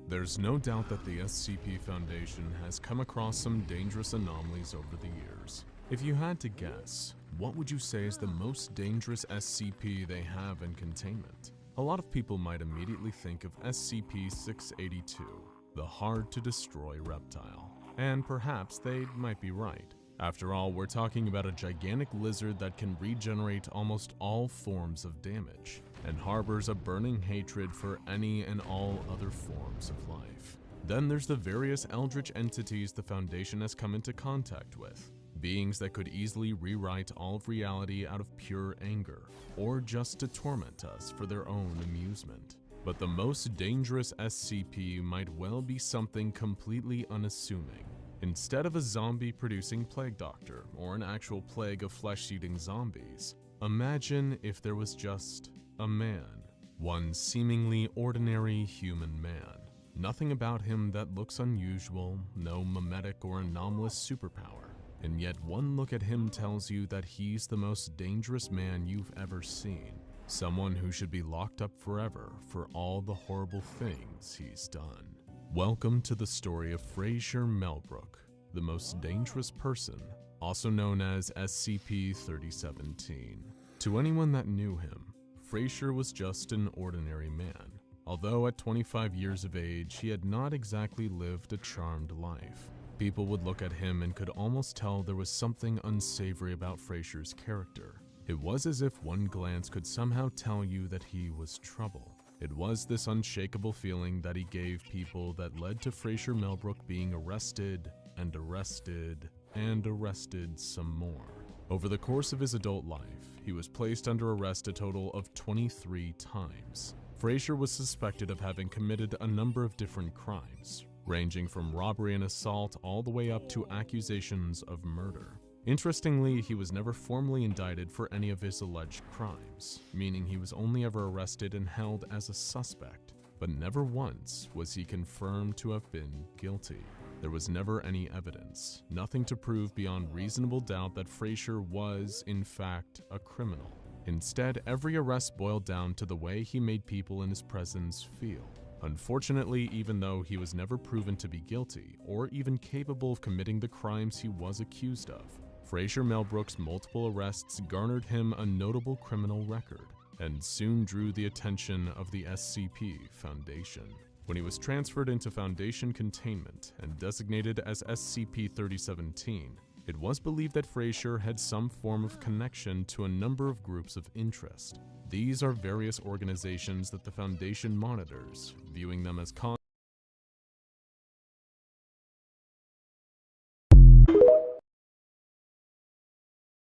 There's no doubt that the SCP Foundation has come across some dangerous anomalies over the years. If you had to guess, what would you say is the most dangerous SCP they have in containment? A lot of people might immediately think of SCP-682, the hard-to-destroy reptile. And perhaps they might be right. After all, we're talking about a gigantic lizard that can regenerate almost all forms of damage, and harbors a burning hatred for any and all other forms of life. Then there's the various eldritch entities the Foundation has come into contact with, beings that could easily rewrite all of reality out of pure anger, or just to torment us for their own amusement. But the most dangerous SCP might well be something completely unassuming. Instead of a zombie-producing plague doctor or an actual plague of flesh-eating zombies, imagine if there was just a man. One seemingly ordinary human man. Nothing about him that looks unusual, no mimetic or anomalous superpower. And yet one look at him tells you that he's the most dangerous man you've ever seen. Someone who should be locked up forever for all the horrible things he's done. Welcome to the story of Fraser Melbrook, the most dangerous person, also known as SCP-3017. To anyone that knew him, Fraser was just an ordinary man. Although at 25 years of age, he had not exactly lived a charmed life. People would look at him and could almost tell there was something unsavory about Fraser's character. It was as if one glance could somehow tell you that he was trouble. It was this unshakable feeling that he gave people that led to Fraser Melbrook being arrested and arrested and arrested some more. Over the course of his adult life, he was placed under arrest a total of 23 times. Fraser was suspected of having committed a number of different crimes, ranging from robbery and assault all the way up to accusations of murder. Interestingly, he was never formally indicted for any of his alleged crimes, meaning he was only ever arrested and held as a suspect, but never once was he confirmed to have been guilty. There was never any evidence, nothing to prove beyond reasonable doubt that Fraser was, in fact, a criminal. Instead, every arrest boiled down to the way he made people in his presence feel. Unfortunately, even though he was never proven to be guilty, or even capable of committing the crimes he was accused of, Fraser Melbrook's multiple arrests garnered him a notable criminal record, and soon drew the attention of the SCP Foundation. When he was transferred into Foundation containment and designated as SCP-3017, it was believed that Fraser had some form of connection to a number of groups of interest. These are various organizations that the Foundation monitors, viewing them as